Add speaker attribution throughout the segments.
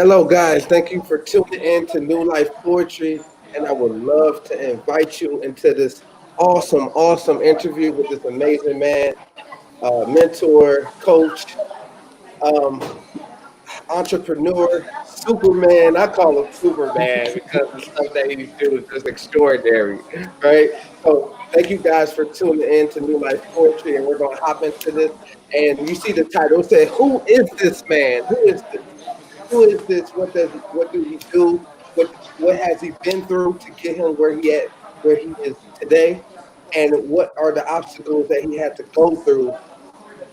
Speaker 1: Hello, guys. Thank you for tuning in to New Life Poetry. And I would love to invite you into this awesome interview with this amazing man, mentor, coach, um, entrepreneur, Superman. I call him Superman because the stuff that he do is just extraordinary, right? So thank you guys for tuning in to New Life Poetry, and we're going to hop into this. And you see the title, it said, "Who is this man? Who is this? Who is this? What do he do? What has he been through to get him where he is today? And what are the obstacles that he had to go through?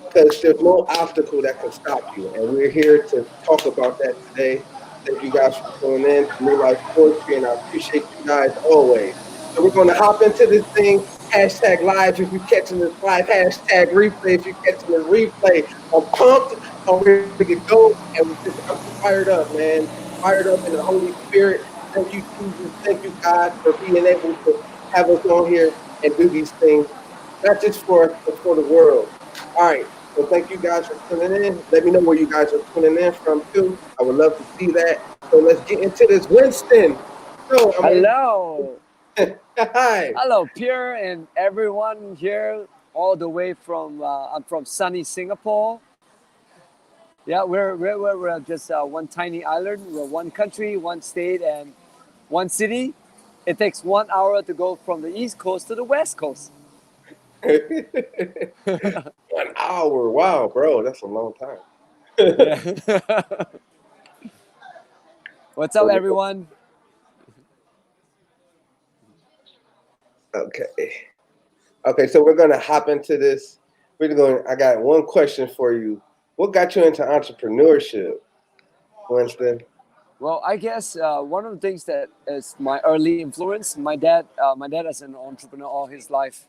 Speaker 1: Because there's no obstacle that can stop you. And we're here to talk about that today. Thank you guys for tuning in to New Life Poetry, and I appreciate you guys always. So we're going to hop into this thing. Hashtag live if you're catching this live. Hashtag replay if you're catching the replay. I'm pumped. I'm ready to go. And I'm fired up, man. Fired up in the Holy Spirit. Thank you, Jesus. Thank you, God, for being able to have us on here and do these things, not just for us, but for the world. All right. So thank you guys for tuning in. Let me know where you guys are tuning in from too. I would love to see that. So let's get into this. Winston. So
Speaker 2: Hello,
Speaker 1: hi.
Speaker 2: hello, Pierre, and everyone here, all the way from I'm from sunny Singapore. Yeah, we're just one tiny island. We're one country, one state, and one city. It takes 1 hour to go from the east coast to the west coast.
Speaker 1: 1 hour. Wow, bro, that's a long time.
Speaker 2: Yeah. What's up, everyone?
Speaker 1: Okay. Okay, so we're gonna hop into this. I got one question for you. What got you into entrepreneurship, Winston?
Speaker 2: Well, I guess one of the things that is my early influence. My dad is an entrepreneur all his life.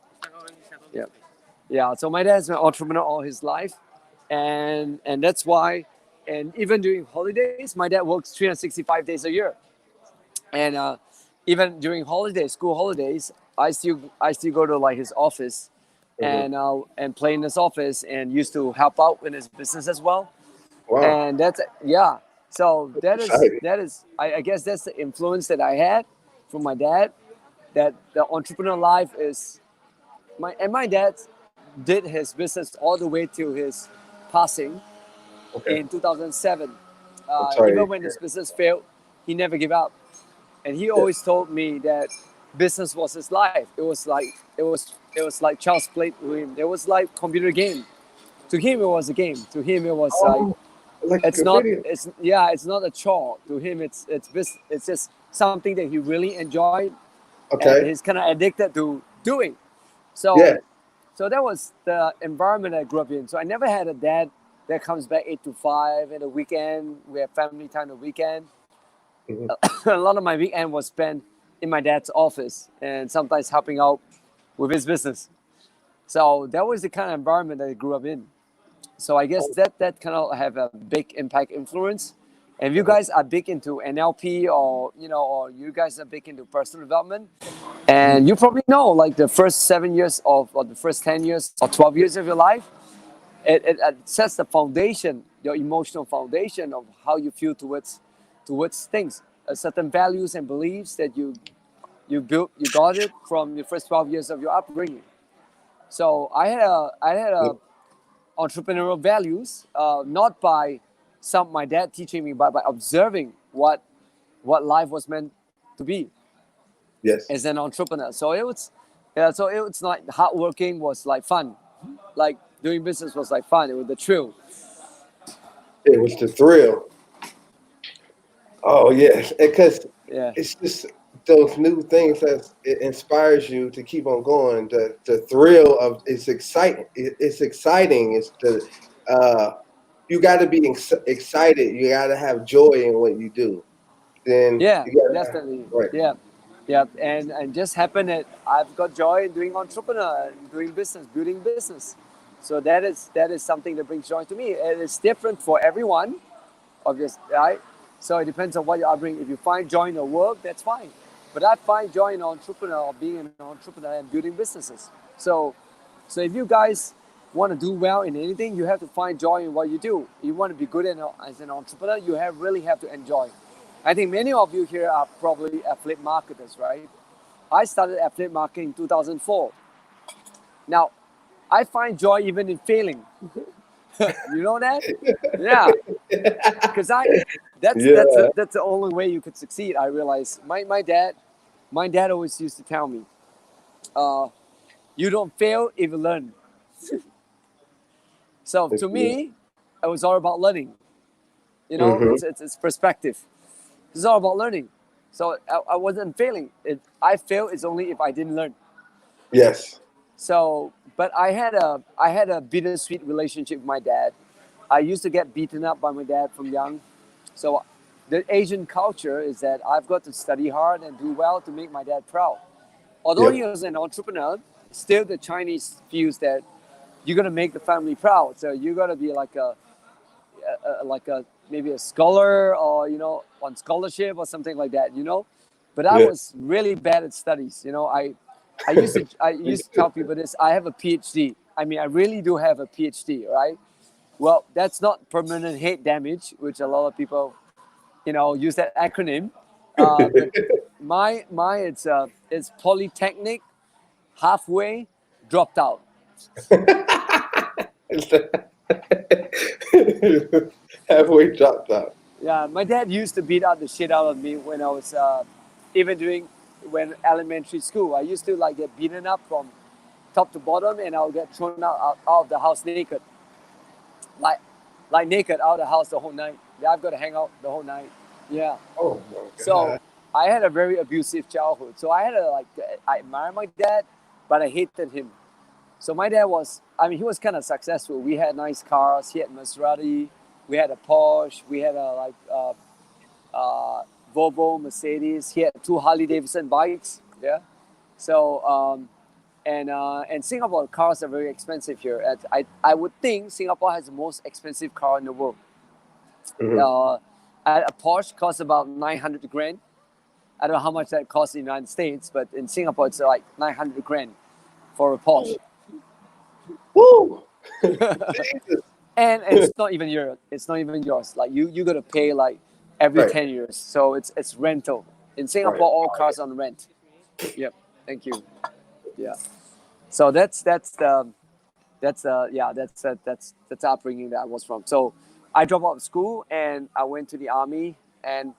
Speaker 2: Yeah. Yeah, so my dad's an entrepreneur all his life, and that's why. And even during holidays, my dad works 365 days a year, and even during holidays, school holidays, I still go to like his office,
Speaker 1: Hmm.
Speaker 2: and play in his office, and used to help out in his business as well.
Speaker 1: Wow,
Speaker 2: And that's yeah. So
Speaker 1: that's
Speaker 2: that
Speaker 1: exciting.
Speaker 2: is I guess that's the influence that I had from my dad. That the entrepreneur life is my dad did his business all the way to his passing
Speaker 1: Okay,
Speaker 2: in 2007.
Speaker 1: I'm sorry.
Speaker 2: Even when his business failed, he never gave up, and he
Speaker 1: Yeah.
Speaker 2: always told me that business was his life. It was like child's play to him. It was like computer game. To him, it was a game. To him, it was like
Speaker 1: Oh, like
Speaker 2: it's
Speaker 1: a
Speaker 2: not.
Speaker 1: video.
Speaker 2: It's not a chore. To him, it's just something that he really enjoyed, and
Speaker 1: Okay.
Speaker 2: he's kind of addicted to doing.
Speaker 1: Yeah.
Speaker 2: So that was the environment I grew up in. So I never had a dad that comes back 8 to 5 at the weekend. We have family time the weekend.
Speaker 1: Hmm.
Speaker 2: A lot of my weekend was spent in my dad's office and sometimes helping out with his business. So that was the kind of environment that I grew up in. So I guess that kind of have a big impact influence. And if you guys are big into NLP, or you guys are big into personal development, and you probably know like the first 7 years or the first 10 years or 12 years of your life, it sets the foundation, your emotional foundation of how you feel towards things, certain values and beliefs that you got it from your first 12 years of your upbringing. So I had a entrepreneurial values, not by my dad teaching me, but by observing what life was meant to be
Speaker 1: Yes.
Speaker 2: as an entrepreneur. So it was, yeah. So it was like hardworking was like fun, like doing business was like fun. It was the thrill.
Speaker 1: It was the thrill. Oh yes, because
Speaker 2: Yeah,
Speaker 1: it's just those new things that it inspires you to keep on going. The thrill of it's exciting. It's exciting. It's the uh, you got to be excited. You got to have joy in what you do. Then
Speaker 2: yeah,
Speaker 1: you got to
Speaker 2: definitely.
Speaker 1: right.
Speaker 2: Yeah, yeah, and just happened that I've got joy in doing entrepreneur, doing business, building business. So that is something that brings joy to me. And it's different for everyone, obviously, right? So it depends on what you are bringing. If you find joy in your work, that's fine. But I find joy in entrepreneur or being an entrepreneur and building businesses. So if you guys want to do well in anything, you have to find joy in what you do. You want to be good as an entrepreneur, you really have to enjoy. I think many of you here are probably affiliate marketers, right? I started affiliate marketing in 2004. Now, I find joy even in failing. You know that? Yeah, because that's
Speaker 1: Yeah.
Speaker 2: that's the only way you could succeed. I realize my dad always used to tell me, you don't fail if you learn. So to me, it was all about learning. You know,
Speaker 1: Mhm.
Speaker 2: it's perspective. It's all about learning. So I wasn't failing. I failed is only if I didn't learn.
Speaker 1: Yes.
Speaker 2: So, but I had a bittersweet relationship with my dad. I used to get beaten up by my dad from young. So the Asian culture is that I've got to study hard and do well to make my dad proud. Although
Speaker 1: Yep.
Speaker 2: he was an entrepreneur, still the Chinese feels that you're gonna make the family proud. So you gotta be like a maybe a scholar or on scholarship or something like that. But I
Speaker 1: Yeah.
Speaker 2: was really bad at studies. I used to tell people this. I have a PhD. I mean, I really do have a PhD, right? Well, that's not permanent head damage, which a lot of people, use that acronym. But my it's polytechnic, halfway, dropped out.
Speaker 1: Halfway dropped out.
Speaker 2: Yeah, my dad used to beat out the shit out of me when I was even doing when elementary school. I used to like get beaten up from top to bottom, and I'll get thrown out of the house naked, like naked out of the house the whole night. Yeah, I've got to hang out the whole night. Yeah.
Speaker 1: Oh my
Speaker 2: So
Speaker 1: God.
Speaker 2: I had a very abusive childhood. So I admire my dad, but I hated him. So my dad he was kind of successful. We had nice cars. He had Maserati. We had a Porsche. We had Volvo, Mercedes. He had two Harley Davidson bikes. Yeah. So and Singapore cars are very expensive here. I would think Singapore has the most expensive car in the world.
Speaker 1: Mhm.
Speaker 2: A Porsche costs about 900 grand. I don't know how much that costs in the United States, but in Singapore it's like 900 grand for a Porsche.
Speaker 1: Woo! Jesus.
Speaker 2: And it's not even yours. It's not even yours. Like you gotta pay like every
Speaker 1: Right.
Speaker 2: 10 years. So it's rental. In Singapore,
Speaker 1: Right.
Speaker 2: all cars on rent. Yep. Thank you. Yeah. So that's the upbringing that I was from. So I dropped out of school and I went to the army, and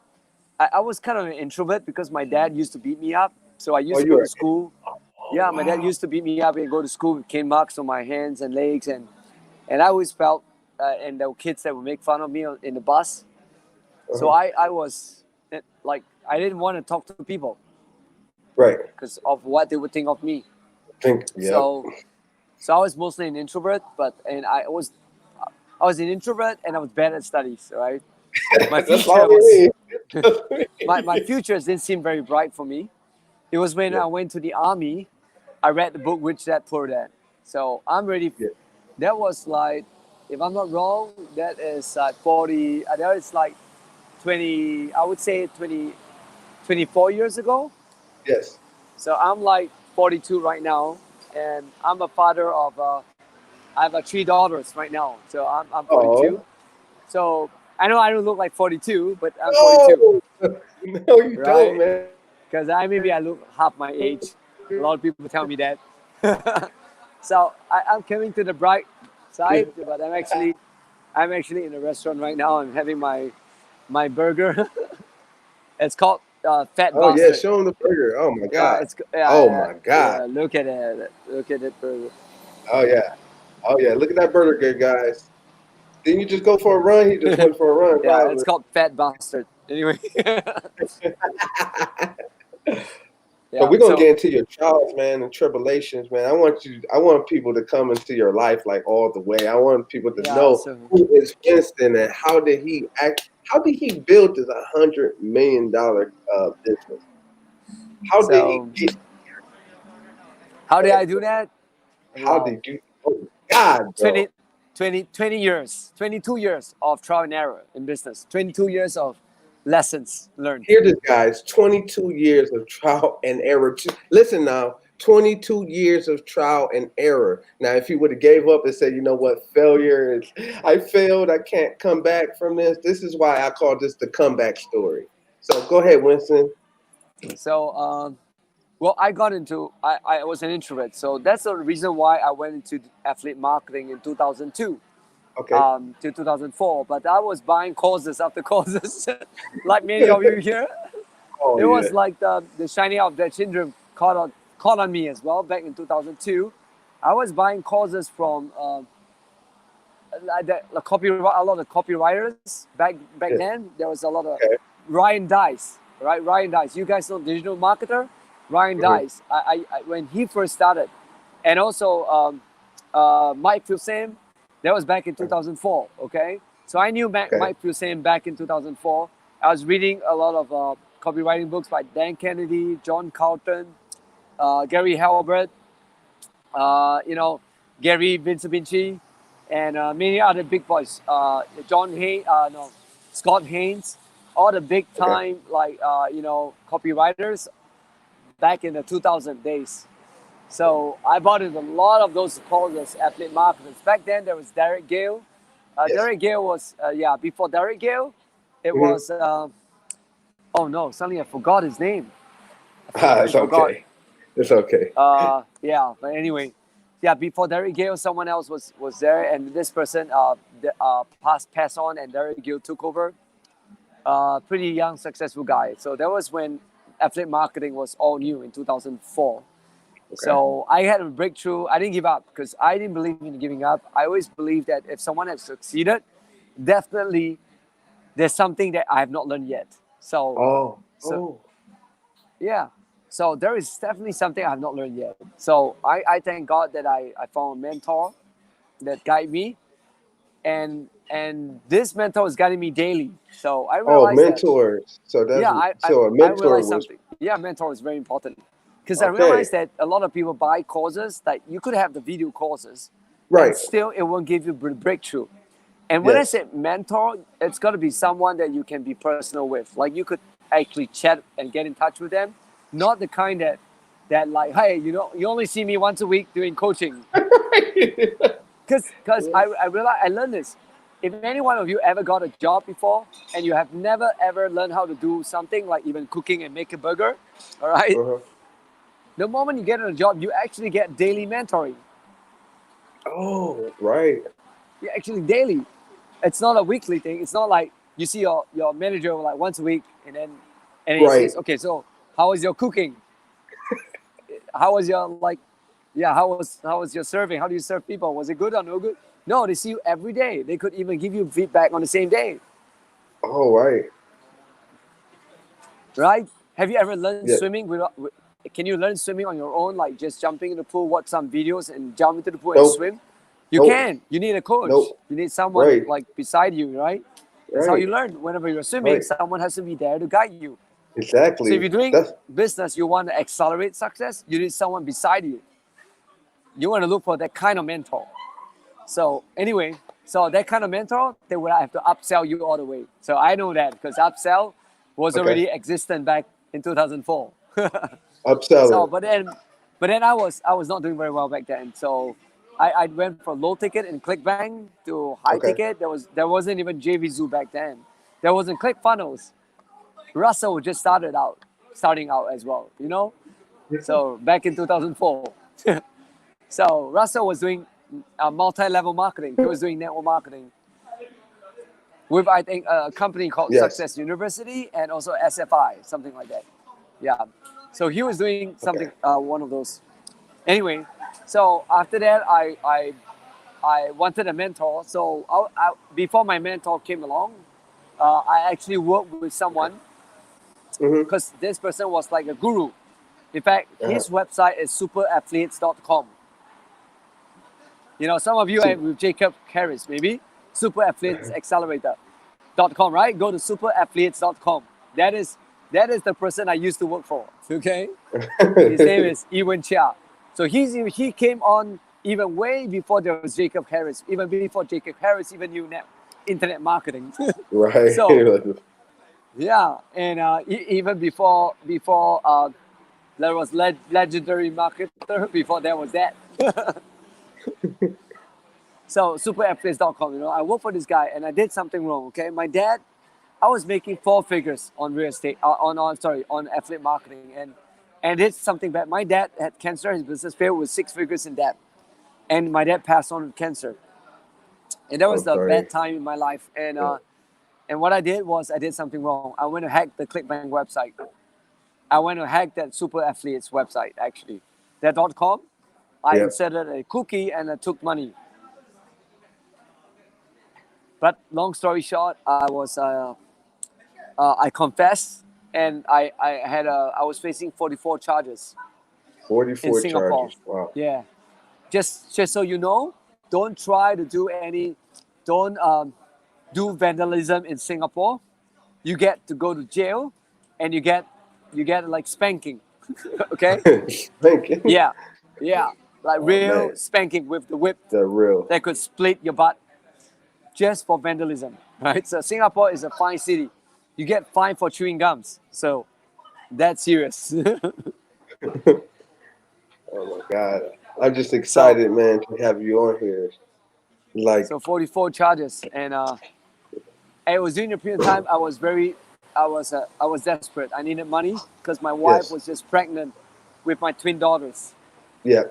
Speaker 2: I was kind of an introvert because my dad used to beat me up. So I used
Speaker 1: Oh,
Speaker 2: to
Speaker 1: you
Speaker 2: go
Speaker 1: were.
Speaker 2: to school.
Speaker 1: Oh,
Speaker 2: Yeah, my dad
Speaker 1: wow.
Speaker 2: used to beat me up and go to school with cane marks on my hands and legs, and I always felt and there were kids that would make fun of me in the bus. So
Speaker 1: Uh-huh.
Speaker 2: I was like I didn't want to talk to people
Speaker 1: Right.
Speaker 2: because of what they would think of me.
Speaker 1: Yep.
Speaker 2: So I was mostly an introvert, and I was an introvert and I was bad at studies. Right, my
Speaker 1: That's all
Speaker 2: future
Speaker 1: we
Speaker 2: was
Speaker 1: need. That's all we
Speaker 2: my
Speaker 1: need.
Speaker 2: future didn't seem very bright for me. It was when
Speaker 1: Yeah.
Speaker 2: I went to the army. I read the book Rich Dad Poor Dad. So I'm ready.
Speaker 1: Yeah.
Speaker 2: That was like, if I'm not wrong, that is like 40. That is like 20. I would say 20, 24 years ago.
Speaker 1: Yes.
Speaker 2: So I'm like 42 right now, and I'm a father of. I have three daughters right now. So I'm 42.
Speaker 1: Oh.
Speaker 2: So I know I don't look like 42, but I'm 42,
Speaker 1: No. No, you don't,
Speaker 2: right?
Speaker 1: man.
Speaker 2: Because maybe I look half my age. A lot of people tell me that. So I'm coming to the bright side, but I'm actually in a restaurant right now. I'm having my burger. It's called Fat
Speaker 1: Oh yeah,
Speaker 2: Bastard.
Speaker 1: show him the burger. Oh my
Speaker 2: Yeah,
Speaker 1: God.
Speaker 2: it's yeah,
Speaker 1: Oh
Speaker 2: yeah,
Speaker 1: my God.
Speaker 2: yeah. Look at it. Look at that burger.
Speaker 1: Oh yeah. Oh yeah. Look at that burger, guys. Didn't you just go for a run? He just went for a run,
Speaker 2: Yeah, it's
Speaker 1: probably.
Speaker 2: called Fat Bastard. Anyway.
Speaker 1: So
Speaker 2: Yeah.
Speaker 1: we're gonna
Speaker 2: So
Speaker 1: get into your trials, man, and tribulations, man. I want people to come into your life like all the way. I want people to
Speaker 2: yeah.
Speaker 1: know
Speaker 2: So
Speaker 1: who is Winston and how did he act, how did he build this $100 million business? How did he
Speaker 2: so
Speaker 1: get
Speaker 2: how did
Speaker 1: that?
Speaker 2: I do that?
Speaker 1: How
Speaker 2: Wow.
Speaker 1: did you, oh God, bro.
Speaker 2: 20, 20 years, 22 years of trial and error in business, 22 years of lessons learned.
Speaker 1: Here this guys, 22 years of trial and error. Listen now, 22 years of trial and error. Now, if he would have gave up and said, you know what, failure is, I failed, I can't come back from this. This is why I call this the comeback story. So go ahead, Winston.
Speaker 2: So, well, I got into, I was an introvert. So that's the reason why I went into affiliate marketing in 2002
Speaker 1: Okay.
Speaker 2: to 2004. But I was buying courses after courses, like many of you here.
Speaker 1: Oh,
Speaker 2: It
Speaker 1: yeah.
Speaker 2: was like the shining out of that syndrome caught on me as well back in 2002. I was buying courses from a lot of copywriters back
Speaker 1: Yeah.
Speaker 2: then. There was a lot of
Speaker 1: Okay.
Speaker 2: Ryan Dice, right? Ryan Dice. You guys know digital marketer, Ryan
Speaker 1: Mhm.
Speaker 2: Dice. I when he first started, and also Mike Filsaime. That was back in 2004. Okay, so I knew
Speaker 1: Okay.
Speaker 2: Mike Filsaime back in 2004. I was reading a lot of copywriting books by Dan Kennedy, John Carlton, Gary Halbert, you know, Gary Vincenzi, and many other big boys. Scott Haynes, all the big
Speaker 1: Okay.
Speaker 2: time copywriters back in the 2000 days. So I bought in a lot of those courses, affiliate marketers. Back then there was Derek Gale.
Speaker 1: Yes.
Speaker 2: Derek Gale was before Derek Gale, it
Speaker 1: Mhm.
Speaker 2: was oh no, suddenly I forgot his name.
Speaker 1: It's okay. It's okay.
Speaker 2: Yeah, but anyway, yeah. Before Derek Gale, someone else was there, and this person passed on, and Derek Gale took over. Pretty young, successful guy. So that was when affiliate marketing was all new in 2004. So I had a breakthrough. I didn't give up because I didn't believe in giving up. I always believe that if someone has succeeded, definitely there's something that I have not learned yet. So yeah. So there is definitely something I have not learned yet. So I thank God that I found a mentor that guide me, and this mentor is guiding me daily. So I
Speaker 1: Oh,
Speaker 2: realized that
Speaker 1: mentors. So that's
Speaker 2: yeah,
Speaker 1: so a
Speaker 2: I
Speaker 1: mentor
Speaker 2: realized
Speaker 1: was
Speaker 2: something. Yeah, mentor is very important because I
Speaker 1: okay.
Speaker 2: realized that a lot of people buy courses that you could have the video courses,
Speaker 1: Right.
Speaker 2: and still it won't give you breakthrough. And when I
Speaker 1: Yes.
Speaker 2: say mentor, it's got to be someone that you can be personal with. Like you could actually chat and get in touch with them, not the kind that like, hey, you only see me once a week doing coaching. Because I realized I learned this. If any one of you ever got a job before and you have never ever learned how to do something like even cooking and make a burger, all right?
Speaker 1: Uh-huh.
Speaker 2: The moment you get a job, you actually get daily mentoring.
Speaker 1: Oh, right.
Speaker 2: Yeah, actually daily. It's not a weekly thing. It's not like you see your manager like once a week and then he
Speaker 1: Right.
Speaker 2: says, okay, so how was your cooking? How was your how was your serving? How do you serve people? Was it good or no good? No, they see you every day. They could even give you feedback on the same day.
Speaker 1: Oh, right.
Speaker 2: Right? Have you ever learned
Speaker 1: Yeah.
Speaker 2: swimming? Can you learn swimming on your own, like just jumping in the pool, watch some videos, and jump into the pool and
Speaker 1: Nope.
Speaker 2: swim? You
Speaker 1: Nope.
Speaker 2: can. You need a coach.
Speaker 1: Nope.
Speaker 2: You need someone
Speaker 1: Right.
Speaker 2: like beside you, right? That's how
Speaker 1: Right.
Speaker 2: you learn. Whenever you're swimming,
Speaker 1: Right.
Speaker 2: someone has to be there to guide you. So
Speaker 1: Exactly.
Speaker 2: if you're doing
Speaker 1: That's
Speaker 2: business, you want to accelerate success, you need someone beside you. You want to look for that kind of mentor. So anyway, so that kind of mentor, they will have to upsell you all the way. So I know that because upsell was
Speaker 1: okay.
Speaker 2: already existent back in 2004.
Speaker 1: Upselling.
Speaker 2: So, but then I was not doing very well back then. So I went from low ticket in ClickBank to high
Speaker 1: Okay.
Speaker 2: ticket. There wasn't even JVZoo back then. There wasn't ClickFunnels. Russell just starting out as well, you know. So back in 2004. So Russell was doing multi-level marketing. He was doing network marketing with I think a company called
Speaker 1: Yes.
Speaker 2: Success University and also SFI, something like that. Yeah. So he was doing something, one of those. Anyway, so after that, I wanted a mentor. So before my mentor came along, I actually worked with someone
Speaker 1: Mhm.
Speaker 2: because this person was like a guru. In fact, his website is superaffiliates.com. You know, some of you are with Jacob Harris, maybe. Super Affiliates Accelerator.com, right? Go to superaffiliates.com. That is the person I used to work for. Okay? His name is Ewan Chia. So he came on even way before there was Jacob Harris, even before Jacob Harris even knew internet marketing.
Speaker 1: Right.
Speaker 2: So yeah, and even before There was legendary marketer before there was that. So superathletes.com, I worked for this guy and I did something wrong. Okay, my dad, I was making 4 figures on real estate, on affiliate marketing, and did something bad. My dad had cancer. His business failed with 6 figures in debt, and my dad passed on with cancer. And that was the bad time in my life. And what I did was I did something wrong. I went to hack the ClickBank website. I went to hack that Super Athletes website, actually. That .com, I inserted a cookie and I took money. But long story short, I confessed, and I was facing 44 charges.
Speaker 1: 44
Speaker 2: in Singapore.
Speaker 1: charges. Wow.
Speaker 2: Yeah. Just so you know, don't try to do do vandalism in Singapore. You get to go to jail, and you get like spanking. Okay?
Speaker 1: Spanking?
Speaker 2: Yeah. Like real spanking with the whip.
Speaker 1: The real.
Speaker 2: That could split your butt just for vandalism, right? So Singapore is a fine city. You get fined for chewing gums. So that's serious.
Speaker 1: Oh my God. I'm just excited, man, to have you on here.
Speaker 2: So 44 charges, and it was during the period of time I was desperate. I needed money because my wife was just pregnant with my twin daughters.
Speaker 1: Yeah.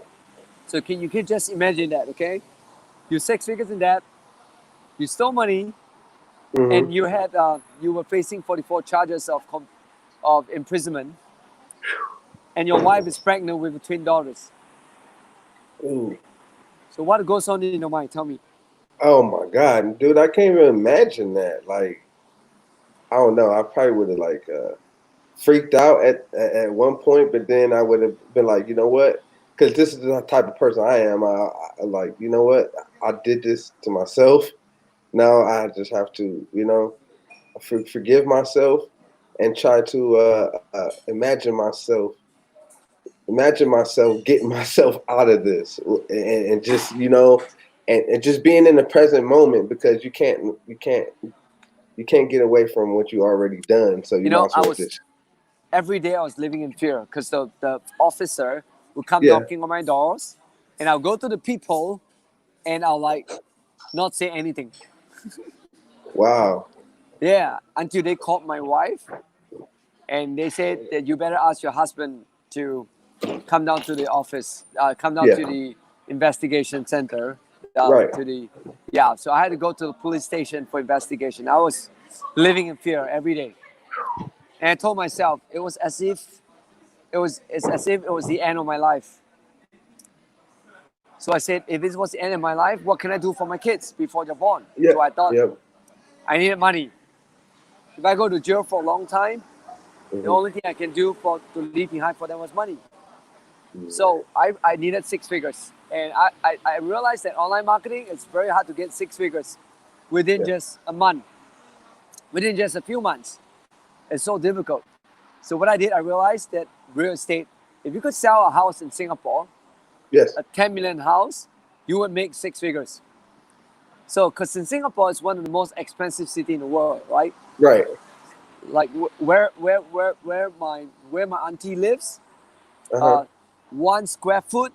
Speaker 2: So you can just imagine that, okay? You're 6 figures in debt, you stole money, and you were facing 44 charges of imprisonment, and your wife is pregnant with the twin daughters.
Speaker 1: Ooh.
Speaker 2: So what goes on in your mind? Tell me.
Speaker 1: Oh my God, dude, I can't even imagine that. Like, I don't know. I probably would have freaked out at one point, but then I would have been like, you know what? Because this is the type of person I am. I like, you know what? I did this to myself. Now I just have to, forgive myself and try to imagine myself getting myself out of this, and just and just being in the present moment, because you can't get away from what you already done. So you might as well just.
Speaker 2: Every day I was living in fear because the officer would come knocking on my doors, and I'll go to the people, and I'll not say anything.
Speaker 1: Wow.
Speaker 2: Yeah, until they called my wife, and they said that you better ask your husband to come down to the office, come down to the investigation center. So I had to go to the police station for investigation. I was living in fear every day. And I told myself it's as if it was the end of my life. So I said, if it was the end of my life, what can I do for my kids before they're born? So I thought I needed money. If I go to jail for a long time, the only thing I can do to leave behind for them was money. So I needed 6 figures. And I realized that online marketing, it's very hard to get 6 figures within just a month, within just a few months. It's so difficult. So what I did, I realized that real estate, if you could sell a house in Singapore, a 10 million house, you would make 6 figures. So, because in Singapore, it's one of the most expensive cities in the world, right?
Speaker 1: Right.
Speaker 2: Like where my auntie lives, 1 square foot,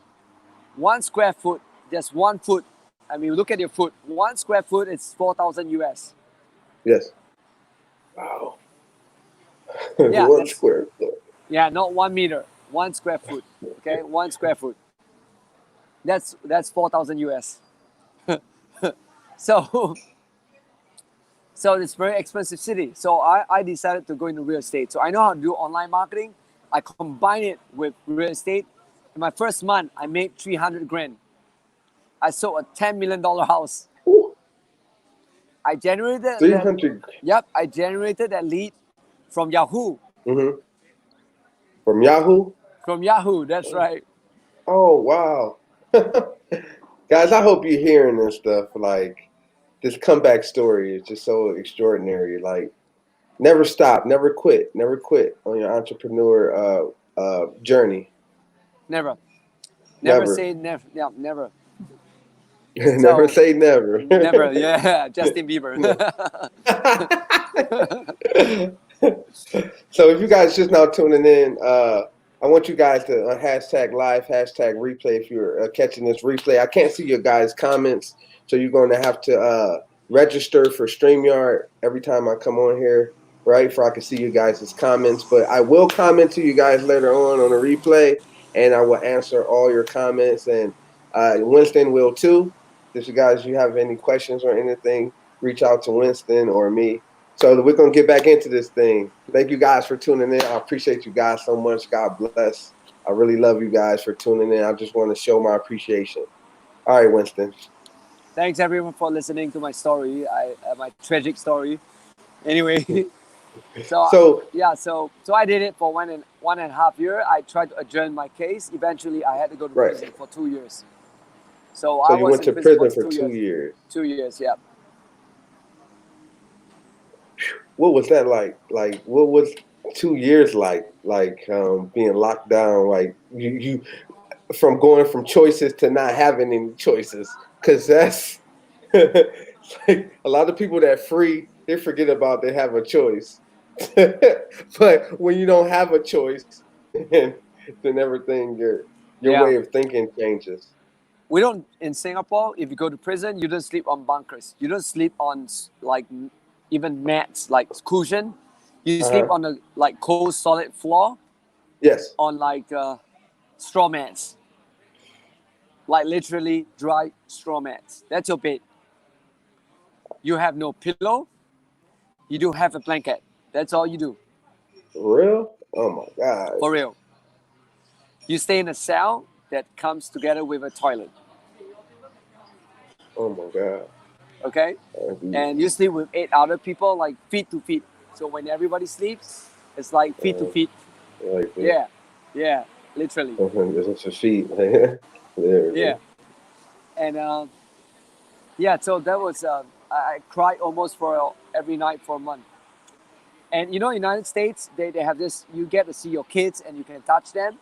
Speaker 2: just 1 foot. I mean, look at your foot. 1 square foot, it's 4,000 US.
Speaker 1: Yes. Wow.
Speaker 2: Yeah,
Speaker 1: 1 square foot.
Speaker 2: Yeah, not 1 meter. 1 square foot. Okay, 1 square foot. That's 4,000 US. So it's a very expensive city. So I decided to go into real estate. So I know how to do online marketing. I combine it with real estate. In my first month, I made 300 grand. I sold a $10 million house.
Speaker 1: Ooh.
Speaker 2: I generated
Speaker 1: 300.
Speaker 2: I generated that lead from Yahoo.
Speaker 1: From Yahoo?
Speaker 2: From Yahoo, that's right.
Speaker 1: Oh, wow. Guys, I hope you're hearing this stuff. Like, this comeback story is just so extraordinary. Like, never stop, never quit on your entrepreneur journey.
Speaker 2: Never say never. Yeah, never.
Speaker 1: Never say never.
Speaker 2: Never, yeah. Justin Bieber.
Speaker 1: So if you guys just now tuning in, I want you guys to hashtag live, hashtag replay if you're catching this replay. I can't see your guys' comments, so you're going to have to register for StreamYard every time I come on here, right? For I can see you guys' comments. But I will comment to you guys later on the replay, and I will answer all your comments. And Winston will too. If you have any questions or anything, reach out to Winston or me. So we're going to get back into this thing. Thank you guys for tuning in. I appreciate you guys so much. God bless. I really love you guys for tuning in. I just want to show my appreciation. All right, Winston.
Speaker 2: Thanks everyone for listening to my story, my tragic story. Anyway, so I did it for 1.5 years. I tried to adjourn my case. Eventually, I had to go to prison for 2 years. So I
Speaker 1: you went to prison for 2 years.
Speaker 2: 2 years, yeah.
Speaker 1: What was that like? Like, what was 2 years like? Like being locked down? Like you from going from choices to not having any choices? Because that's like a lot of people that free, they forget about they have a choice. But when you don't have a choice, then everything your way of thinking changes.
Speaker 2: We don't in Singapore. If you go to prison, you don't sleep on bunkers. You don't sleep on like even mats, like cushion. You sleep on a like cold solid floor.
Speaker 1: Yes.
Speaker 2: On like straw mats. Like literally dry straw mats. That's your bed. You have no pillow. You do have a blanket. That's all you do.
Speaker 1: For real? Oh my God.
Speaker 2: For real. You stay in a cell that comes together with a toilet.
Speaker 1: Oh my God.
Speaker 2: Okay? And you sleep with 8 other people, like feet to feet. So when everybody sleeps, it's like feet to feet.
Speaker 1: Like
Speaker 2: yeah, literally.
Speaker 1: It's a feet.
Speaker 2: Yeah. And so that was, I cried almost for every night for a month. And you know, United States, they have this, you get to see your kids and you can touch them.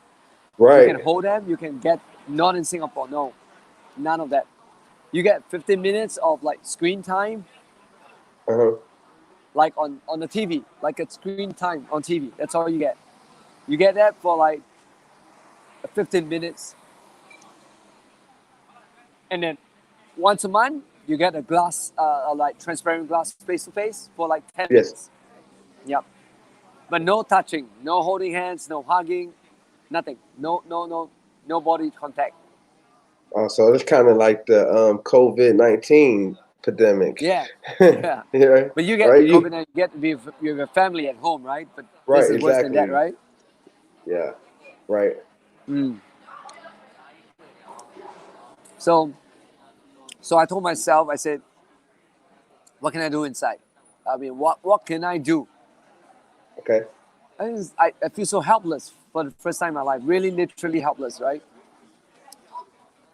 Speaker 1: Right.
Speaker 2: You can hold them, you can get, not in Singapore, no, none of that. You get 15 minutes of like screen time, like on the TV, like a screen time on TV. That's all you get. You get that for like 15 minutes. And then once a month, you get a glass, like transparent glass face to face for like 10 minutes. Yep. But no touching, no holding hands, no hugging, nothing. No body contact.
Speaker 1: So it's kind of like the COVID-19 pandemic.
Speaker 2: Yeah.
Speaker 1: Yeah.
Speaker 2: But you get COVID-19, you get with your family at home, right? But this is worse than that, right?
Speaker 1: Yeah. Right.
Speaker 2: So I told myself, I said, what can I do inside? I mean, what can I do?
Speaker 1: Okay.
Speaker 2: I feel so helpless for the first time in my life, really literally helpless, right?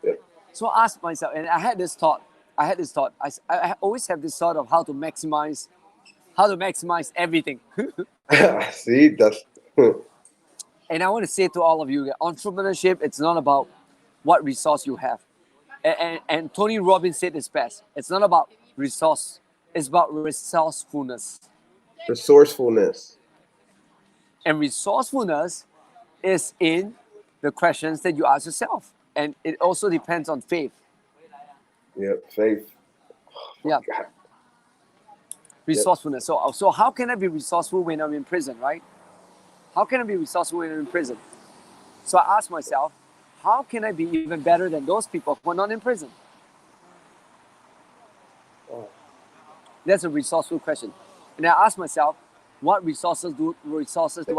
Speaker 1: Yeah.
Speaker 2: So I asked myself, and I had this thought. I always have this thought of how to maximize everything.
Speaker 1: See, that's.
Speaker 2: And I want to say to all of you that entrepreneurship, it's not about what resource you have. And Tony Robbins said this best. It's not about resource. It's about resourcefulness.
Speaker 1: Resourcefulness.
Speaker 2: And resourcefulness is in the questions that you ask yourself. And it also depends on faith.
Speaker 1: Yep, faith.
Speaker 2: Yeah. Resourcefulness. Yep. So how can I be resourceful when I'm in prison, right? How can I be resourceful when I'm in prison? So I asked myself, how can I be even better than those people who are not in prison?
Speaker 1: Oh.
Speaker 2: That's a resourceful question. And I asked myself, what resources do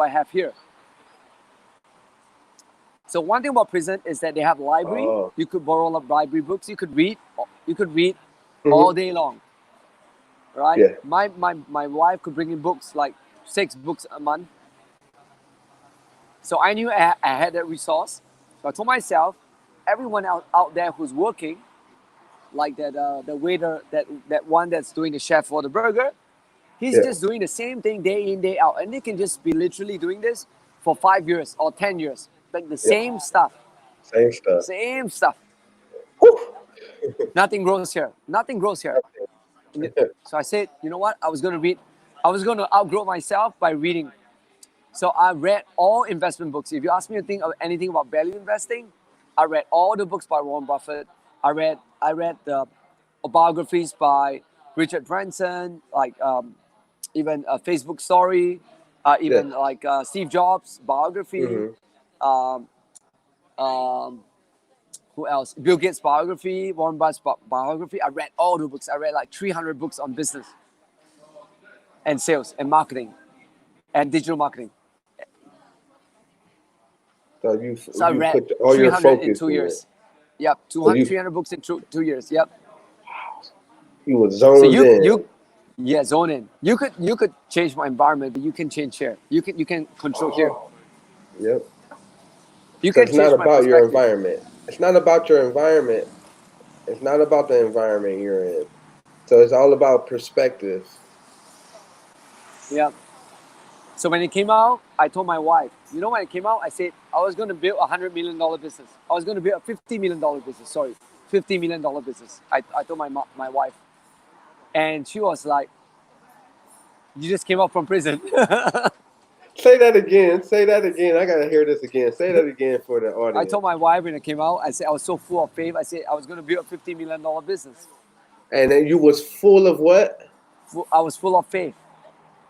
Speaker 2: I have here? So one thing about prison is that they have library. Oh. You could borrow library books. You could read all day long. Right?
Speaker 1: Yeah.
Speaker 2: My wife could bring in books, like 6 books a month. So I knew I had that resource. So I told myself, everyone out there who's working, like the waiter, that one that's doing the chef for the burger, he's just doing the same thing day in, day out. And they can just be literally doing this for 5 years or 10 years. Like the same stuff. Same stuff. Nothing grows here. So I said, you know what? I was going to outgrow myself by reading So I read all investment books. If you ask me to think of anything about value investing, I read all the books by Warren Buffett. I read the biographies by Richard Branson, like even a Facebook story,
Speaker 1: Yeah.
Speaker 2: even like Steve Jobs biography.
Speaker 1: Hmm.
Speaker 2: Um, um, who else? Bill Gates biography, Warren Buffett's biography. I read all the books. I read like 300 books on business and sales and marketing and digital marketing.
Speaker 1: So
Speaker 2: So I
Speaker 1: you
Speaker 2: read
Speaker 1: put all your
Speaker 2: 300 in
Speaker 1: focus
Speaker 2: 2
Speaker 1: in it.
Speaker 2: years. Yep,
Speaker 1: So
Speaker 2: 200,
Speaker 1: you
Speaker 2: 300 books in 2 years. Yep.
Speaker 1: you were
Speaker 2: So
Speaker 1: zoned in.
Speaker 2: yeah, zone in. You could change my environment, but you can change here. You can control here.
Speaker 1: Yep.
Speaker 2: You
Speaker 1: So
Speaker 2: can
Speaker 1: it's not
Speaker 2: change my
Speaker 1: about your
Speaker 2: perspective.
Speaker 1: environment. It's not about your environment. It's not about the environment you're in. So it's all about perspective.
Speaker 2: Yeah. So when it came out, I told my wife. When it came out, I said I was going to build $100 million business. I was going to build a $50 million business. Sorry, $50 million business. I told my wife, and she was like, "You just came out from prison."
Speaker 1: Say that again. Say that again. I gotta hear this again. Say that again for the
Speaker 2: I
Speaker 1: audience.
Speaker 2: told my wife when it came out, I said I was so full of faith. I said I was going to build a $50 million business.
Speaker 1: And then you was full of what?
Speaker 2: I was full of faith.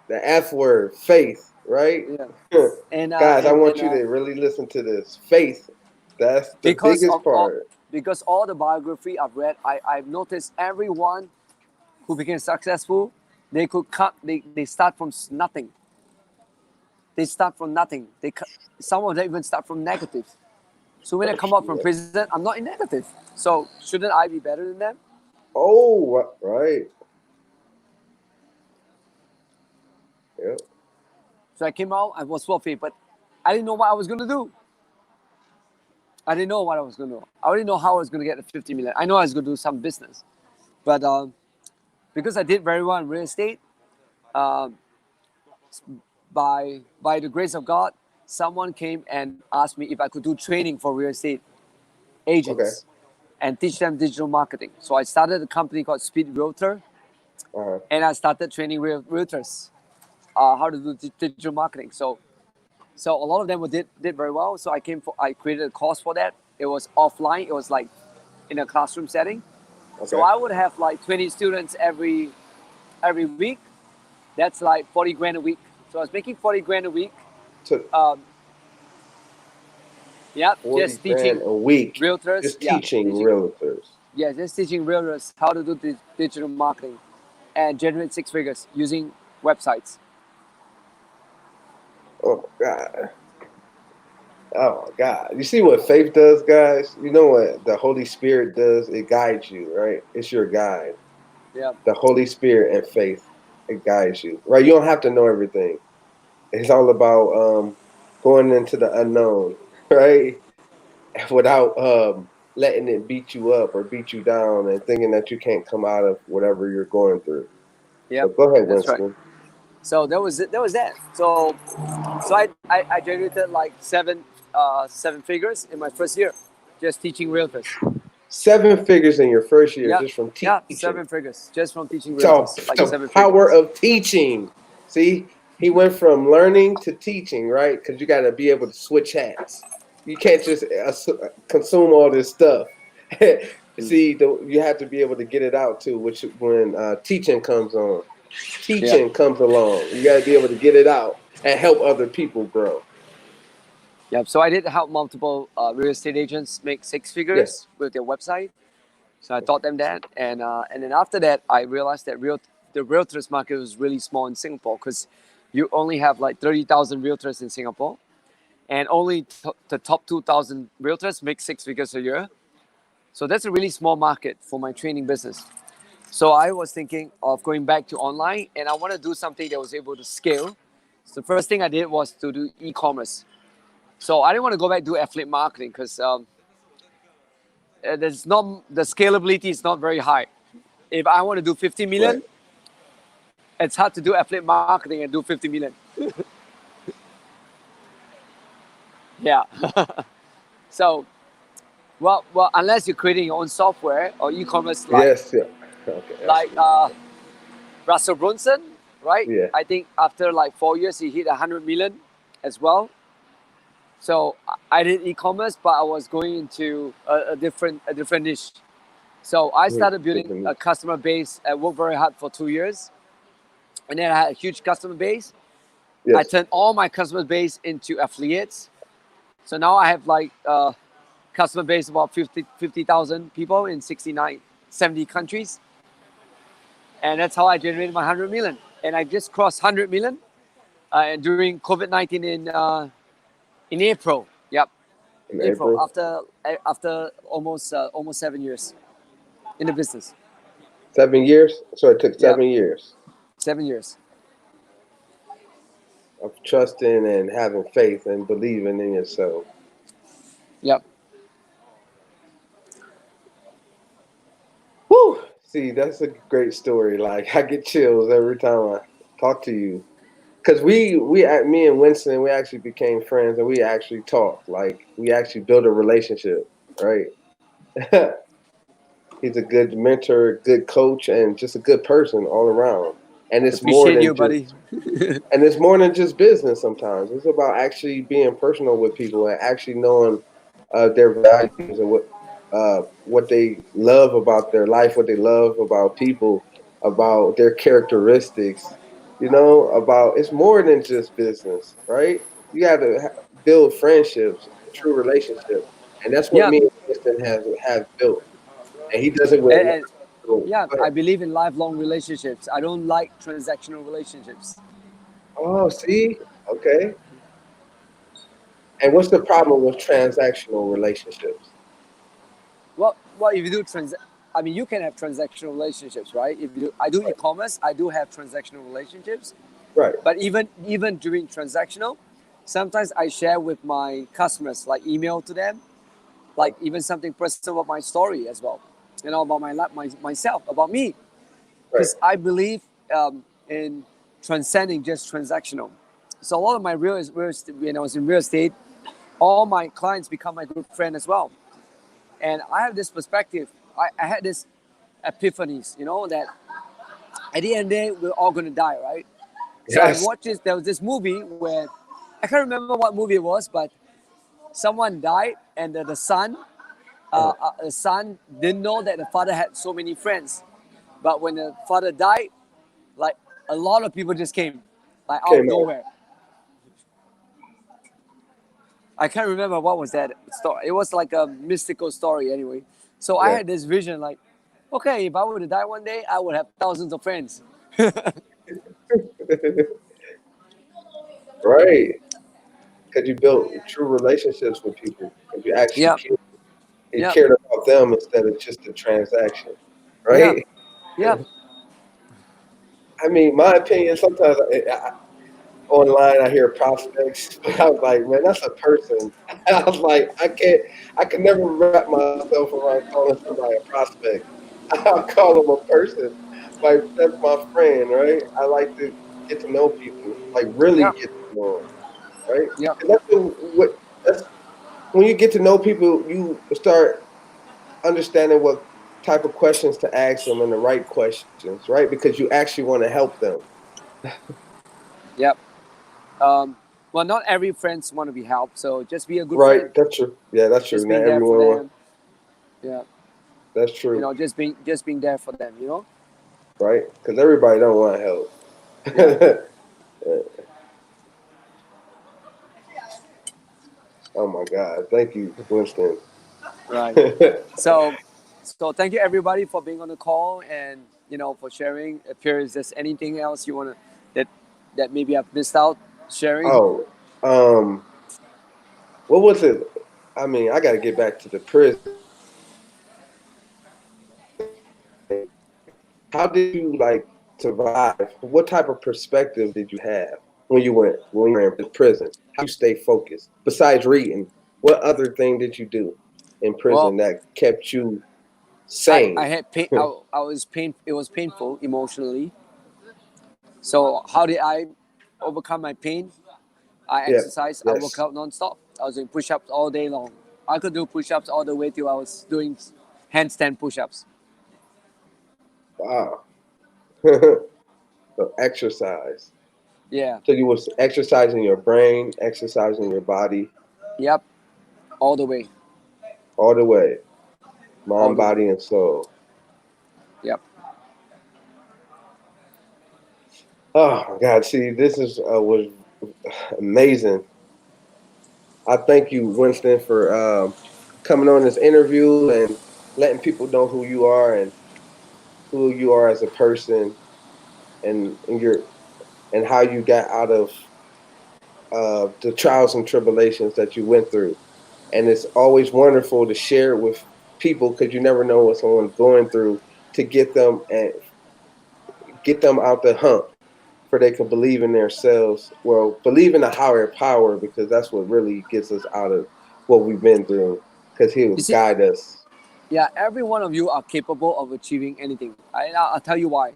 Speaker 1: The F word, faith, right?
Speaker 2: Yeah. And
Speaker 1: Guys, I want you to really listen to this. Faith. That's the
Speaker 2: because
Speaker 1: biggest
Speaker 2: of all,
Speaker 1: part.
Speaker 2: because all the biography I've read, I've noticed everyone who became successful, they could cut. They start from nothing. They start from nothing. Some of them even start from negative. So when I come out from
Speaker 1: Yeah.
Speaker 2: prison, I'm not in negative. So shouldn't I be better than them?
Speaker 1: Oh, right. Yep.
Speaker 2: So I came out. I was full of faith, but I didn't know what I was going to do. I didn't know what I was going to do. I already know how I was going to get the 50 million. I know I was going to do some business, but because I did very well in real estate, um, by the grace of God, someone came and asked me if I could do training for real estate
Speaker 1: Okay.
Speaker 2: agents and teach them digital marketing. So I started a company called Speed Realtor,
Speaker 1: Uh-huh.
Speaker 2: and I started training realtors how to do digital marketing. So a lot of them did very well. So I created a course for that. It was offline. It was like in a classroom setting. So
Speaker 1: Okay.
Speaker 2: I would have like 20 students every week. That's like 40 grand a week. So I was making 40 grand a week.
Speaker 1: To
Speaker 2: Um, yeah,
Speaker 1: 40
Speaker 2: just
Speaker 1: grand
Speaker 2: teaching
Speaker 1: a week.
Speaker 2: realtors.
Speaker 1: Just teaching realtors.
Speaker 2: Just teaching realtors how to do digital marketing and generate six figures using websites.
Speaker 1: Oh God. Oh God. You see what faith does, guys? You know what the Holy Spirit does? It guides you, right? It's your guide.
Speaker 2: Yeah,
Speaker 1: The Holy Spirit and faith, it guides you. Right? You don't have to know everything. It's all about going into the unknown, right? Without letting it beat you up or beat you down and thinking that you can't come out of whatever you're going through.
Speaker 2: yeah,
Speaker 1: So go ahead,
Speaker 2: that's right.
Speaker 1: Winston.
Speaker 2: So that was it. That was that. So I generated like seven figures in my first year, just teaching realtors.
Speaker 1: 7 figures in your first year
Speaker 2: Yeah,
Speaker 1: just from
Speaker 2: yeah,
Speaker 1: teaching.
Speaker 2: 7 figures just from teaching
Speaker 1: So
Speaker 2: realtors, like
Speaker 1: the
Speaker 2: 7 figures.
Speaker 1: power of teaching. See, he went from learning to teaching, right? Because you got to be able to switch hats. You can't just consume all this stuff. See, you have to be able to get it out too, which when teaching comes on.
Speaker 2: Yeah,
Speaker 1: Teaching comes along. You got to be able to get it out and help other people grow.
Speaker 2: yeah. So I did help multiple real estate agents make six
Speaker 1: Yeah.
Speaker 2: figures with their website. So I taught them that, and then after that, I realized that the realtors market was really small in Singapore because you only have like 30,000 realtors in Singapore, and only the top 2,000 realtors make six figures a year. So that's a really small market for my training business. So I was thinking of going back to online, and I want to do something that was able to scale. So the first thing I did was to do e-commerce. So I didn't want to go back to affiliate marketing because there's not the scalability is not very high. If I want to do 50
Speaker 1: Right.
Speaker 2: million, it's hard to do affiliate marketing and do 50 million. Yeah. So, unless you're creating your own software or e-commerce
Speaker 1: Yes. Yeah. Okay.
Speaker 2: like
Speaker 1: Absolutely.
Speaker 2: Russell Brunson, right?
Speaker 1: Yeah.
Speaker 2: I think after like 4 years, he hit 100 million as well. So I did e-commerce, but I was going into a different niche. So I started building a customer base. I worked very hard for 2 years, and then I had a huge customer base. I
Speaker 1: Yes.
Speaker 2: turned all my customer base into affiliates. So now I have like customer base about 50,000 people in 69, 70 countries. And that's how I generated my 100 million. And I just crossed 100 million during COVID-19 in April. Yep,
Speaker 1: In
Speaker 2: April
Speaker 1: April.
Speaker 2: after almost 7 years in the business.
Speaker 1: 7 years. So it took
Speaker 2: Yep,
Speaker 1: 7 years
Speaker 2: 7 years.
Speaker 1: of trusting and having faith and believing in yourself.
Speaker 2: Yep.
Speaker 1: Whew. See, that's a great story. Like I get chills every time I talk to you. Cause me and Winston, we actually became friends and we actually talked. Like we actually built a relationship, right? He's a good mentor, good coach, and just a good person all around. And it's more
Speaker 2: Appreciate
Speaker 1: than
Speaker 2: you, buddy.
Speaker 1: just and it's more than just business. Sometimes it's about actually being personal with people and actually knowing their values and what they love about their life, what they love about people, about their characteristics. You know, about it's more than just business, right? You got to build friendships, true relationships, and that's what
Speaker 2: Yeah,
Speaker 1: me and Winston have built. And he does it with
Speaker 2: and
Speaker 1: go
Speaker 2: yeah, I
Speaker 1: ahead.
Speaker 2: believe in lifelong relationships. I don't like transactional relationships.
Speaker 1: Oh, see, okay. And what's the problem with transactional relationships?
Speaker 2: Well, if you do I mean, you can have transactional relationships, right? If you do, I do e-commerce, I do have transactional relationships.
Speaker 1: Right.
Speaker 2: But even during transactional, sometimes I share with my customers, like email to them, like even something personal about my story as well, about myself, about me,
Speaker 1: Right.
Speaker 2: because I believe in transcending just transactional. So a lot of my when I was in real estate, all my clients become my good friend as well. And I have this perspective. I had this epiphanies, that at the end of the day, we're all going to die, right? So I
Speaker 1: Yes.
Speaker 2: watched this. There was this movie where I can't remember what movie it was, but someone died, and the son didn't know that the father had so many friends. But when the father died, like a lot of people just came, like out of
Speaker 1: Came out.
Speaker 2: nowhere. I can't remember what was that story. It was like a mystical story anyway. So I
Speaker 1: Yeah.
Speaker 2: had this vision, like, okay, if I were to die one day, I would have thousands of friends.
Speaker 1: Right. Because you built true relationships with people. Because you actually
Speaker 2: Yeah,
Speaker 1: cared, you
Speaker 2: yeah,
Speaker 1: cared about them instead of just the transaction.
Speaker 2: yeah,
Speaker 1: Right.
Speaker 2: yeah.
Speaker 1: I mean, my opinion. Sometimes online I hear prospects, but I was like, man, that's a person. I was like, I can never wrap myself around calling somebody a prospect. I call them a person. Like that's my friend, right? I like to get to know people, like really
Speaker 2: Yeah,
Speaker 1: get to know them, right?
Speaker 2: yeah,
Speaker 1: And that's when you get to know people, you start understanding what type of questions to ask them and the right questions, right? Because you actually want to help them,
Speaker 2: yeah. Um, well, not every friends want to be helped, so just be a good
Speaker 1: right?
Speaker 2: friend.
Speaker 1: That's true. Yeah, that's true.
Speaker 2: Just
Speaker 1: Not
Speaker 2: being there for
Speaker 1: everyone wants.
Speaker 2: them. Yeah,
Speaker 1: That's true,
Speaker 2: just being there for them.
Speaker 1: right? Because everybody don't want help.
Speaker 2: Yeah,
Speaker 1: Oh my God! Thank you, Winston.
Speaker 2: right. So thank you everybody for being on the call and for sharing. If there's anything else you want to that maybe I've missed out sharing.
Speaker 1: Oh, um, what was it? I mean, I got to get back to the prison. How did you like survive? What type of perspective did you have when you were in prison? How you stay focused? Besides reading, what other thing did you do in
Speaker 2: Well,
Speaker 1: prison that kept you
Speaker 2: I
Speaker 1: sane?
Speaker 2: had pain. I was pain. It was painful emotionally. So how did I overcome my pain? I
Speaker 1: Yeah.
Speaker 2: exercised. I work
Speaker 1: Yes.
Speaker 2: out nonstop. I was doing push-ups all day long. I could do push-ups all the way till I was doing handstand push-ups.
Speaker 1: Wow. So exercise.
Speaker 2: Yeah.
Speaker 1: So you was exercising your brain, exercising your body,
Speaker 2: Yep. All the way.
Speaker 1: all the way,
Speaker 2: All
Speaker 1: mind,
Speaker 2: the way.
Speaker 1: body, and soul.
Speaker 2: Yep.
Speaker 1: Oh my God! See, this is was amazing. I thank you, Winston, for coming on this interview and letting people know who you are and who you are as a person and your and how you got out of the trials and tribulations that you went through. And it's always wonderful to share it with people because you never know what someone's going through to get them out the hump for they can believe in themselves. Well, believe in a higher power because that's what really gets us out of what we've been through because he
Speaker 2: You
Speaker 1: will
Speaker 2: see,
Speaker 1: guide us.
Speaker 2: yeah, every one of you are capable of achieving anything. I'll tell you why.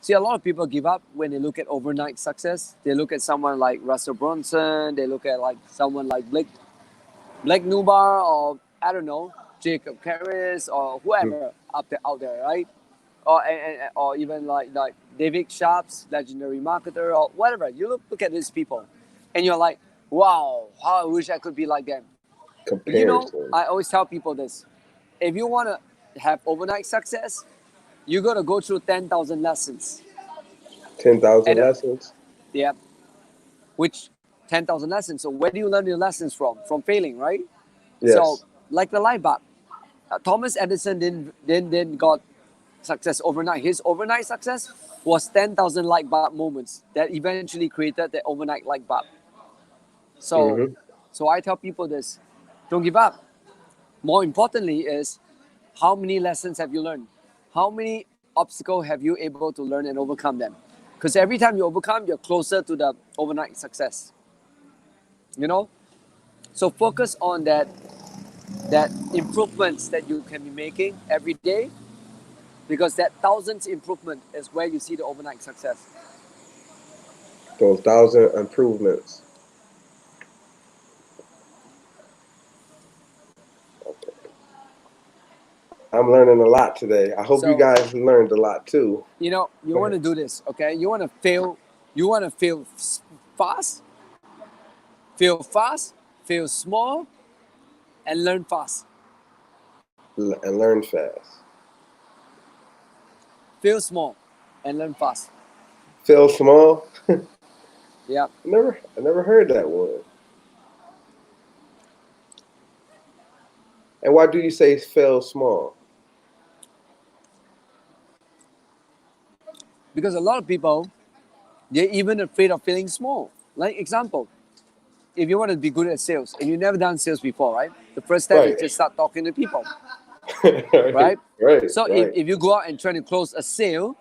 Speaker 2: See, a lot of people give up when they look at overnight success. They look at someone like Russell Brunson. They look at like someone like Blake Nubar, or I don't know, Jacob Karras, or whoever out there, right? Or even like David Sharps, legendary marketer, or whatever. You look at these people, and you're like, wow, how I wish I could be like them. But you know,
Speaker 1: Comparison.
Speaker 2: I always tell people this: if you want to have overnight success, you got to go through 10,000 lessons.
Speaker 1: 10,000
Speaker 2: And
Speaker 1: lessons.
Speaker 2: yeah, which 10,000 lessons. So where do you learn your lessons from? From failing, right? So
Speaker 1: Yes.
Speaker 2: like the light bulb, Thomas Edison didn't got success overnight. His overnight success was 10,000 light bulb moments that eventually created the overnight light bulb. So,
Speaker 1: Hmm.
Speaker 2: so I tell people this: don't give up. More importantly, is how many lessons have you learned? How many obstacles have you able to learn and overcome them? Because every time you overcome, you're closer to the overnight success. You know. So focus on that improvements that you can be making every day, because that thousandth improvement is where you see the overnight success.
Speaker 1: Those 1,000 improvements. I'm learning a lot today. I hope you
Speaker 2: So
Speaker 1: guys learned a lot too.
Speaker 2: you
Speaker 1: Go
Speaker 2: want
Speaker 1: ahead.
Speaker 2: to do this, okay? You want to fail fast, fail small, and learn fast.
Speaker 1: And learn fast.
Speaker 2: Fail small, and learn fast.
Speaker 1: Feel small.
Speaker 2: Yeah,
Speaker 1: I never heard that one. And why do you say feel small?
Speaker 2: because a lot of people, they're even afraid of feeling small. Like example, if you want to be good at sales and you've never done sales before, right? The first step is
Speaker 1: Right.
Speaker 2: just start talking to people,
Speaker 1: Right.
Speaker 2: right?
Speaker 1: Right.
Speaker 2: So
Speaker 1: Right.
Speaker 2: if you go out and try to close a sale,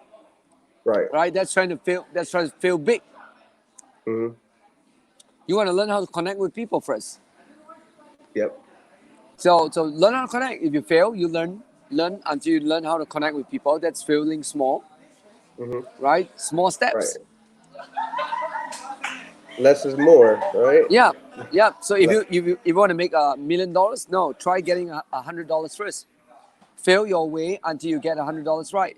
Speaker 1: Right.
Speaker 2: right, that's trying to fail big.
Speaker 1: Hmm.
Speaker 2: You want to learn how to connect with people first.
Speaker 1: Yep.
Speaker 2: So learn how to connect. If you fail, you learn until you learn how to connect with people. That's failing small,
Speaker 1: Hmm.
Speaker 2: right? Small
Speaker 1: Right.
Speaker 2: steps.
Speaker 1: Less is more. Right.
Speaker 2: Yeah, yeah. So
Speaker 1: Le-
Speaker 2: if you want to make $1 million, no, try getting $100 first. Fail your way until you get $100 right.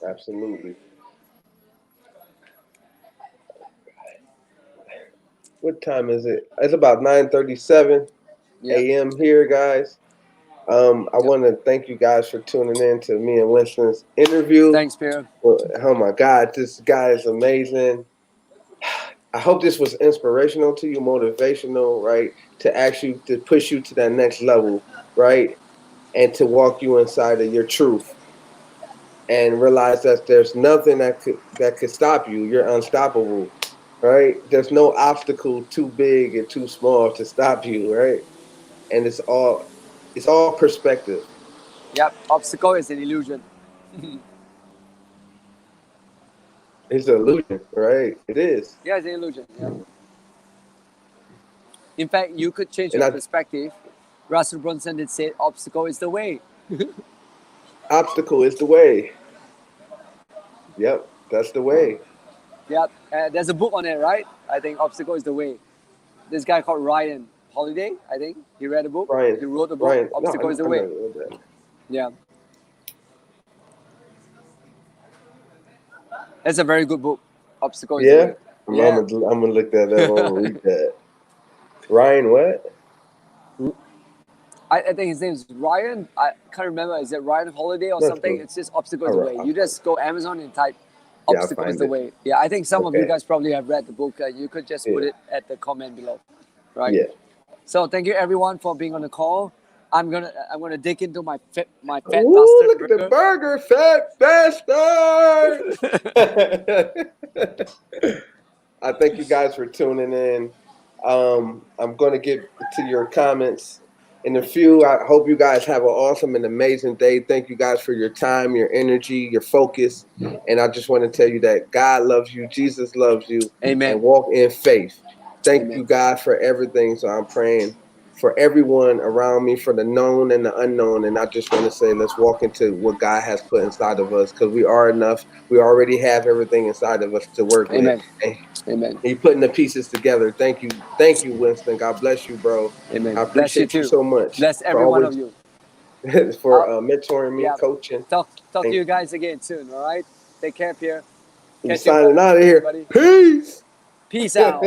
Speaker 1: Absolutely. What time is it? It's about 9:37
Speaker 2: Yeah.
Speaker 1: a.m. here, guys. I
Speaker 2: Yep.
Speaker 1: want to thank you guys for tuning in to me and Winston's interview.
Speaker 2: Thanks, Pierre.
Speaker 1: Well, oh my God, this guy is amazing. I hope this was inspirational to you, motivational, right? To actually to push you to that next level, right? And to walk you inside of your truth and realize that there's nothing that could stop you. You're unstoppable, right? There's no obstacle too big and too small to stop you, right? And it's all perspective.
Speaker 2: Yep. Obstacle is an illusion.
Speaker 1: It's an illusion, right? It is.
Speaker 2: Yeah, it's an illusion. Yeah. In fact, you could change
Speaker 1: And
Speaker 2: your
Speaker 1: I
Speaker 2: perspective. Russell Brunson did say obstacle is the way.
Speaker 1: obstacle is the way. Yep, that's the way.
Speaker 2: Yep. There's a book on it, right? I think obstacle is the way. This guy called Ryan Holiday, I think. He read a book.
Speaker 1: Ryan,
Speaker 2: He wrote a book.
Speaker 1: Ryan. No,
Speaker 2: Obstacle is the
Speaker 1: I
Speaker 2: way.
Speaker 1: never read that.
Speaker 2: Yeah. That's a very good book. Obstacle is
Speaker 1: Yeah?
Speaker 2: the way. Yeah.
Speaker 1: I'm gonna look that up. I'm gonna read that. Ryan, what?
Speaker 2: I think his name is Ryan. I can't remember. Is it Ryan Holiday or
Speaker 1: That's
Speaker 2: something?
Speaker 1: cool.
Speaker 2: It's just Obstacle is
Speaker 1: All
Speaker 2: the
Speaker 1: right,
Speaker 2: way. You just go Amazon and type
Speaker 1: Yeah, I'll
Speaker 2: Obstacle is
Speaker 1: find
Speaker 2: the
Speaker 1: it.
Speaker 2: way. Yeah, I think some of you
Speaker 1: Okay.
Speaker 2: guys probably have read the book. You could just put
Speaker 1: Yeah.
Speaker 2: it at the comment below, right?
Speaker 1: Yeah.
Speaker 2: So thank you everyone for being on the call. I'm gonna dig into my fat
Speaker 1: Ooh,
Speaker 2: bastard
Speaker 1: look at the
Speaker 2: burger.
Speaker 1: burger, fat bastard! I thank you guys for tuning in. I'm going to get to your comments in a few. I hope you guys have an awesome and amazing day. Thank you guys for your time, your energy, your focus. And I just want to tell you that God loves you, Jesus loves you,
Speaker 2: Amen.
Speaker 1: and walk in faith. Thank
Speaker 2: Amen.
Speaker 1: you, God, for everything. So I'm praying for everyone around me, for the known and the unknown. And I just want to say, let's walk into what God has put inside of us, because we are enough. We already have everything inside of us to work
Speaker 2: Amen.
Speaker 1: with. And
Speaker 2: Amen.
Speaker 1: you putting the pieces together. Thank you, Winston. God bless you, bro.
Speaker 2: Amen.
Speaker 1: I
Speaker 2: Bless you
Speaker 1: appreciate you
Speaker 2: too.
Speaker 1: so much
Speaker 2: Bless
Speaker 1: for
Speaker 2: every one of
Speaker 1: always
Speaker 2: you.
Speaker 1: for mentoring me,
Speaker 2: Yeah.
Speaker 1: coaching.
Speaker 2: Talk to
Speaker 1: And
Speaker 2: you guys again soon. All right. Take care, Pierre.
Speaker 1: we
Speaker 2: Catch you,
Speaker 1: signing
Speaker 2: brother.
Speaker 1: out of here.
Speaker 2: Buddy.
Speaker 1: Peace.
Speaker 2: Peace out.